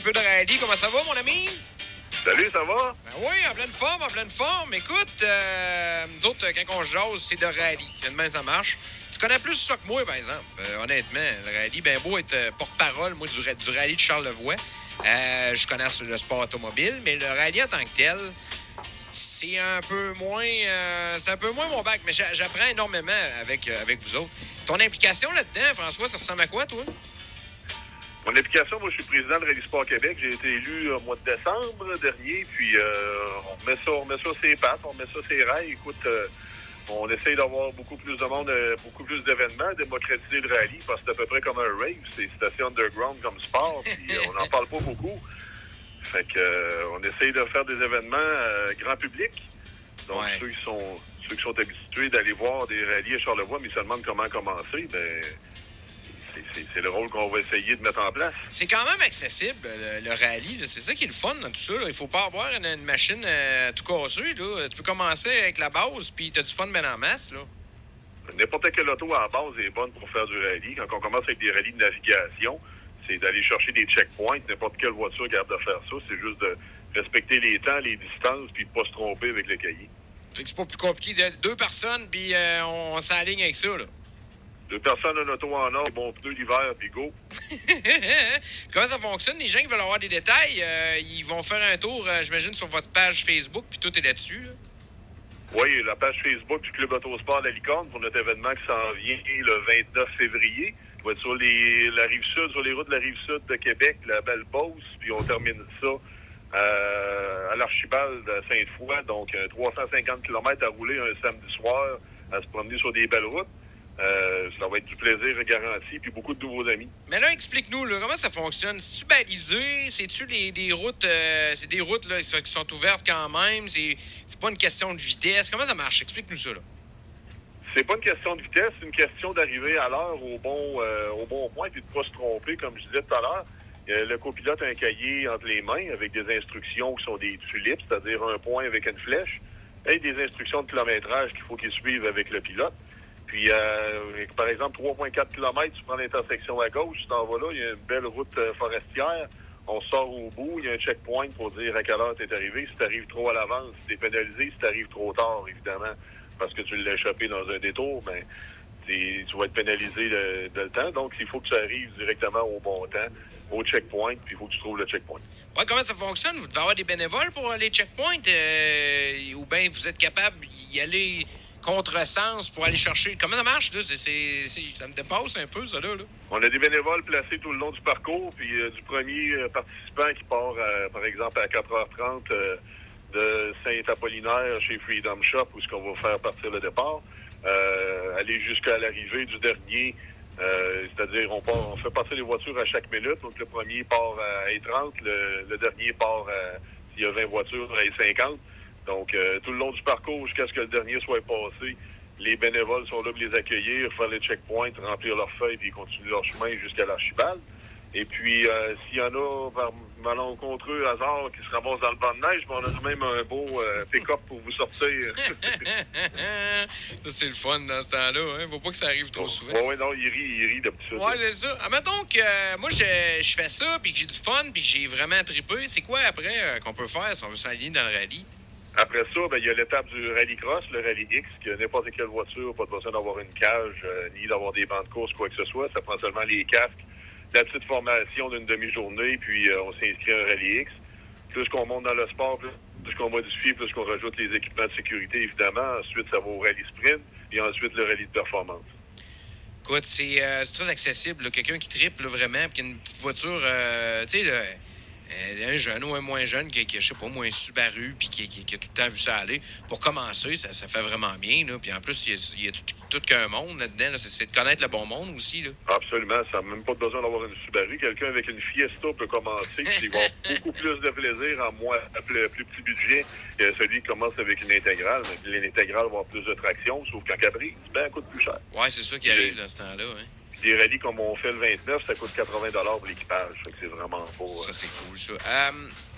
peu de rallye. Comment ça va, mon ami? Salut, ça va? Ben oui, en pleine forme, en pleine forme. Écoute, nous autres, quand on jase, c'est de rallye. Demain, ça marche. Tu connais plus ça que moi, par exemple. Honnêtement, le rallye, ben beau être porte-parole, moi, du rallye de Charlevoix. Je connais le sport automobile, mais le rallye en tant que tel, c'est un peu moins mon bac, mais j'apprends énormément avec vous autres. Ton implication là-dedans, François, ça ressemble à quoi, toi? Mon implication, moi, je suis président de Rallye Sport Québec. J'ai été élu au mois de décembre dernier, puis on met ça ses pattes, on met ça ses rails. Écoute, on essaye d'avoir beaucoup plus de monde, beaucoup plus d'événements, démocratiser le rallye, parce que c'est à peu près comme un rave, c'est assez underground comme sport, puis on n'en parle pas beaucoup. Fait que on essaye de faire des événements grand public. Donc ouais. ceux qui sont habitués d'aller voir des rallyes à Charlevoix, mais ils se demandent comment commencer, ben c'est le rôle qu'on va essayer de mettre en place. C'est quand même accessible, le rallye. Là. C'est ça qui est le fun dans tout ça. Là. Il faut pas avoir une machine tout cassée. Là. Tu peux commencer avec la base, puis tu as du fun bien en masse. Là. N'importe quelle auto à la base est bonne pour faire du rallye. Quand on commence avec des rallyes de navigation, c'est d'aller chercher des checkpoints. N'importe quelle voiture est capable de faire ça. C'est juste de respecter les temps, les distances, puis de pas se tromper avec le cahier. Fait que c'est pas plus compliqué. Deux personnes, puis on s'aligne avec ça. Là. Deux personnes, un auto en or, bon pneu l'hiver, puis go. Comment ça fonctionne? Les gens qui veulent avoir des détails, ils vont faire un tour, j'imagine, sur votre page Facebook, puis tout est là-dessus. Là. Oui, la page Facebook du Club Autosport La Licorne pour notre événement qui s'en vient le 29 février. qui va être sur la Rive-Sud, sur les routes de la Rive-Sud de Québec, la Belle-Beauce, puis on termine ça à l'Archibald à Sainte-Foy. Donc, 350 km à rouler un samedi soir, à se promener sur des belles routes. Ça va être du plaisir garanti, puis beaucoup de nouveaux amis. Mais là, explique-nous, là, comment ça fonctionne? C'est-tu balisé? C'est-tu des routes, c'est des routes là, qui sont ouvertes quand même? C'est pas une question de vitesse? Comment ça marche? Explique-nous ça, là. C'est pas une question de vitesse, c'est une question d'arriver à l'heure au bon point, puis de ne pas se tromper, comme je disais tout à l'heure. Le copilote a un cahier entre les mains avec des instructions qui sont des tulipes, c'est-à-dire un point avec une flèche, et des instructions de kilométrage qu'il faut qu'il suive avec le pilote. Puis, par exemple, 3,4 km, tu prends l'intersection à gauche, tu t'en vas là, il y a une belle route forestière, on sort au bout, il y a un checkpoint pour dire à quelle heure tu es arrivé. Si tu arrives trop à l'avance, tu es pénalisé. Si tu arrives trop tard, évidemment, parce que tu l'as échappé dans un détour, ben, tu vas être pénalisé de le temps. Donc, il faut que tu arrives directement au bon temps, au checkpoint, puis il faut que tu trouves le checkpoint. Ouais, comment ça fonctionne? Vous devez avoir des bénévoles pour les checkpoints? Ou bien vous êtes capable d'y aller contresens pour aller chercher. Comment ça marche, là? Ça me dépasse un peu, ça, là. On a des bénévoles placés tout le long du parcours, puis du premier participant qui part, par exemple, à 4h30 de Saint-Apollinaire chez Freedom Shop, où ce qu'on va faire partir le départ, aller jusqu'à l'arrivée du dernier, c'est-à-dire on fait partir les voitures à chaque minute. Donc, le premier part à 30, le dernier part, s'il y a 20 voitures, à 50. Donc, tout le long du parcours, jusqu'à ce que le dernier soit passé, les bénévoles sont là pour les accueillir, faire les checkpoints, remplir leurs feuilles, puis continuer leur chemin jusqu'à l'Archibald. Et puis, s'il y en a, par malencontreux hasard, qui se ramassent dans le banc de neige, on a même un beau pick-up pour vous sortir. Ça, c'est le fun dans ce temps-là. Hein? Faut pas que ça arrive trop souvent. Oui, non, il rit d'habitude. Ouais, c'est ça. Admettons que moi, je fais ça, puis que j'ai du fun, puis que j'ai vraiment trippé. C'est quoi, après, qu'on peut faire si on veut s'aligner dans le rallye? Après ça, ben, il y a l'étape du rallycross, le rallye X, que n'importe quelle voiture, pas besoin d'avoir une cage, ni d'avoir des bancs de course, quoi que ce soit. Ça prend seulement les casques, la petite formation d'une demi-journée, puis on s'inscrit à un rallye X. Plus qu'on monte dans le sport, plus qu'on modifie, plus qu'on rajoute les équipements de sécurité, évidemment. Ensuite, ça va au rallye sprint, et ensuite le rallye de performance. Écoute, c'est très accessible. Là. Quelqu'un qui triple là, vraiment, puis qui a une petite voiture, tu sais, un jeune ou un moins jeune qui je sais pas, moi, un Subaru, puis qui a tout le temps vu ça aller. Pour commencer, ça fait vraiment bien. Là. Puis en plus, il y a tout qu'un monde là-dedans. Là. C'est de connaître le bon monde aussi. Là. Absolument. Ça n'a même pas besoin d'avoir une Subaru. Quelqu'un avec une Fiesta peut commencer. Il va avoir beaucoup plus de plaisir en plus petit budget que celui qui commence avec une intégrale. Mais l'intégrale va avoir plus de traction, sauf qu'en cabri, ça coûte plus cher. Oui, c'est ça qui arrive dans ce temps-là. Hein. Des rallyes comme on fait le 29, ça coûte 80 $ pour l'équipage. C'est vraiment pas... Ça, c'est cool, ça.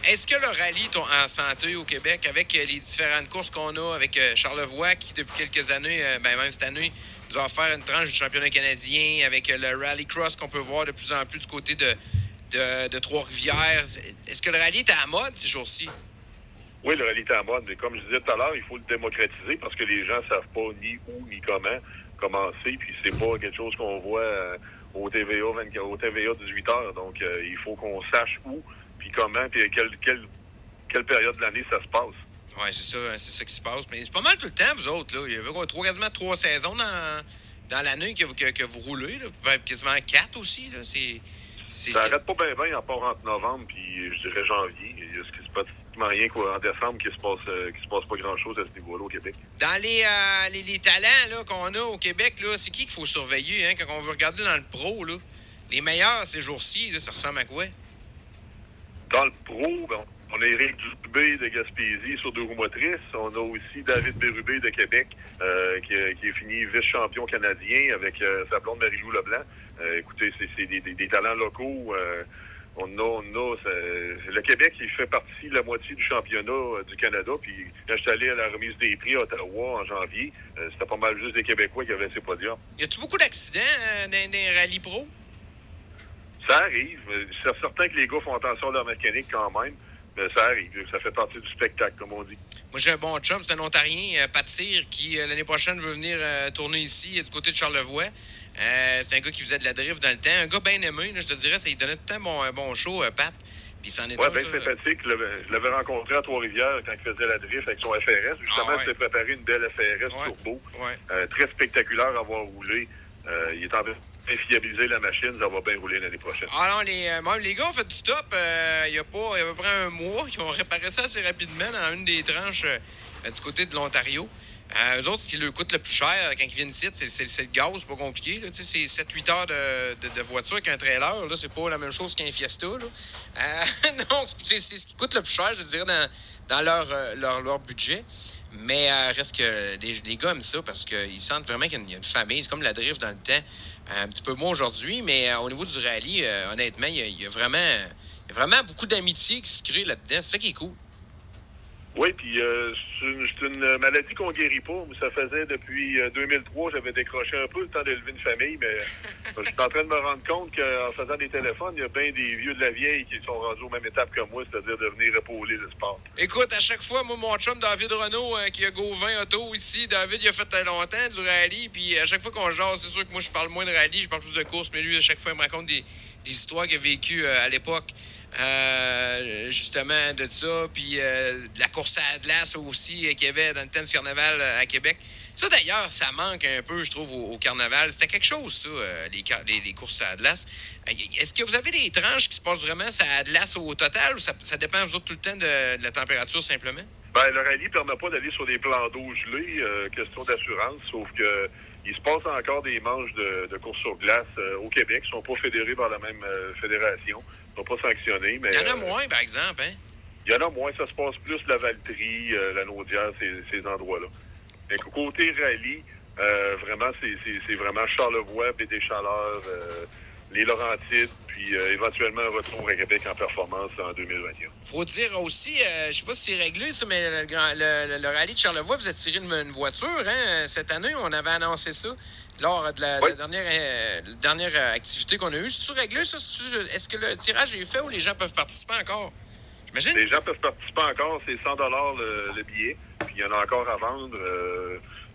Est-ce que le rallye est en santé au Québec, avec les différentes courses qu'on a, avec Charlevoix, qui, depuis quelques années, même cette année, nous a offert une tranche du championnat canadien, avec le rallycross qu'on peut voir de plus en plus du côté de de Trois-Rivières. Est-ce que le rallye est à la mode ces jours-ci? Oui, le rallye est à la mode, mais comme je disais tout à l'heure, il faut le démocratiser parce que les gens ne savent pas ni où ni comment commencer, puis c'est pas quelque chose qu'on voit au TVA 18 heures. Donc, il faut qu'on sache où, puis comment, puis quelle période de l'année ça se passe. Oui, c'est ça qui se passe. Mais c'est pas mal tout le temps, vous autres. Là. Il y avait quasiment 3 saisons dans l'année que vous roulez. Là. Quasiment 4 aussi. Là. Ça n'arrête pas bien, à part entre novembre puis je dirais janvier. Il y a pratiquement rien qu'en décembre qui se passe pas grand-chose à ce niveau-là au Québec. Dans les talents là, qu'on a au Québec, là, c'est qui qu'il faut surveiller hein, quand on veut regarder dans le pro? Là? Les meilleurs ces jours-ci, là, ça ressemble à quoi? Dans le pro, on a Éric Dubé de Gaspésie sur 2 roues motrices. On a aussi David Bérubé de Québec qui est fini vice-champion canadien avec sa blonde Marie-Lou Leblanc. Écoutez, c'est des talents locaux. Le Québec, il fait partie de la moitié du championnat du Canada. Puis quand je suis allé à la remise des prix à Ottawa en janvier, c'était pas mal juste des Québécois qui avaient ces podiums. Y a-tu beaucoup d'accidents dans les rallyes pro? Ça arrive. C'est certain que les gars font attention à leur mécanique quand même. Mais ça arrive. Ça fait partie du spectacle, comme on dit. Moi, j'ai un bon chum, c'est un Ontarien, Pat Cyr, qui l'année prochaine veut venir tourner ici, du côté de Charlevoix. C'est un gars qui faisait de la drift dans le temps. Un gars bien aimé, là, je te dirais, ça lui donnait tout le temps un bon show, Pat. Puis c'en est bien sympathique. Je l'avais rencontré à Trois-Rivières quand il faisait la drift avec son FRS. Justement, il s'est préparé une belle FRS turbo. Très spectaculaire à avoir roulé. Il est en train de fiabiliser la machine. Ça va bien rouler l'année prochaine. Ah non, même les gars ont fait du stop il y a à peu près un mois. Ils ont réparé ça assez rapidement dans une des tranches du côté de l'Ontario. Eux autres, ce qui leur coûte le plus cher quand ils viennent ici, c'est le gaz, c'est pas compliqué. Là. C'est 7-8 heures de voiture qu'un trailer. Là, c'est pas la même chose qu'un Fiesta. Là. Non, c'est ce qui coûte le plus cher, je dirais, dans leur budget. Mais reste que les gars aiment ça parce qu'ils sentent vraiment qu'il y a une famille. C'est comme la drift dans le temps. Un petit peu moins aujourd'hui, mais au niveau du rallye, honnêtement, il y a vraiment beaucoup d'amitié qui se crée là-dedans. C'est ça qui est cool. Oui, puis c'est une maladie qu'on guérit pas. Ça faisait depuis 2003, j'avais décroché un peu le temps d'élever une famille, mais je suis en train de me rendre compte qu'en faisant des téléphones, il y a bien des vieux de la vieille qui sont rendus aux mêmes étapes que moi, c'est-à-dire de venir épauler le sport. Écoute, à chaque fois, moi, mon chum David Renaud, qui a Gauvin Auto ici, David, il a fait longtemps du rallye, puis à chaque fois qu'on jase, c'est sûr que moi, je parle moins de rallye, je parle plus de course, mais lui, à chaque fois, il me raconte des histoires qu'il a vécues à l'époque. Justement de ça, puis de la course à glace aussi qu'il y avait dans le temps du carnaval à Québec. Ça, d'ailleurs, ça manque un peu, je trouve, au carnaval. C'était quelque chose, ça, les courses à glace. Est-ce que vous avez des tranches qui se passent vraiment à glace au total ou ça dépend, vous autres, tout le temps de la température, simplement? Le rallye ne permet pas d'aller sur des plans d'eau gelés, question d'assurance, sauf que il se passe encore des manches de course sur glace au Québec. Ils ne sont pas fédérés par la même fédération. Ils ne sont pas sanctionnés. Mais, il y en a moins, par exemple, hein? Il y en a moins. Ça se passe plus la Valtrie, la Naudière, ces endroits-là. Mais côté rallye, vraiment, c'est vraiment Charlevoix, Baie-des-Chaleurs, les Laurentides, puis éventuellement un retour à Québec en performance en 2021. Faut dire aussi, je sais pas si c'est réglé, ça, mais le rallye de Charlevoix, vous avez tiré une voiture, hein? Cette année, on avait annoncé ça lors de la dernière activité qu'on a eue. C'est-tu réglé, ça? Est-ce que le tirage est fait ou les gens peuvent participer encore? J'imagine? Les gens peuvent participer encore, c'est 100 $ le billet, puis il y en a encore à vendre.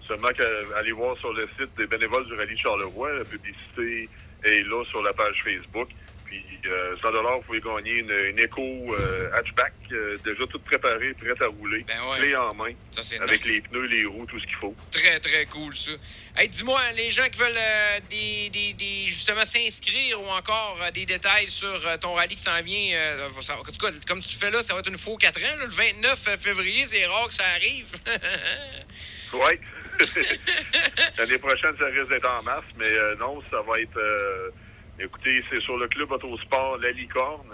Seulement qu'aller voir sur le site des bénévoles du rallye de Charlevoix, la publicité est là sur la page Facebook. Puis 100 $, vous pouvez gagner une Eco hatchback déjà toute préparée, prête à rouler, clé en main, ça, avec les pneus, les roues, tout ce qu'il faut. Très, très cool, ça. Hey, dis-moi, les gens qui veulent justement s'inscrire ou encore des détails sur ton rallye qui s'en vient, en tout cas, comme tu fais là, ça va être une fois 4 ans. Là, le 29 février, c'est rare que ça arrive. Oui. L'année prochaine, ça risque d'être en mars, mais non, ça va être... écoutez, c'est sur le club Autosport La Licorne,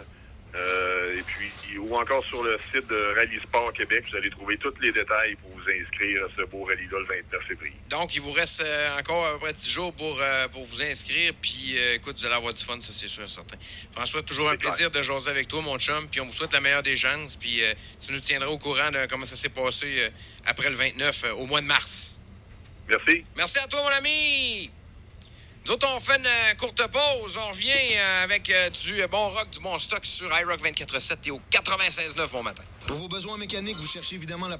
et puis ou encore sur le site de Rallye Sport Québec. Vous allez trouver tous les détails pour vous inscrire à ce beau rallye-là le 29 février. Donc, il vous reste encore à peu près 10 jours pour vous inscrire. Puis, écoute, vous allez avoir du fun, ça, c'est sûr et certain. François, toujours un plaisir de jaser avec toi, mon chum. Puis, on vous souhaite la meilleure des chances. Puis, tu nous tiendras au courant de comment ça s'est passé après le 29, au mois de mars. Merci. Merci à toi, mon ami. Nous autres, on fait une courte pause. On revient avec du bon rock, du bon stock sur iRock 24/7 et au 96.9 bon matin. Pour vos besoins mécaniques, vous cherchez évidemment la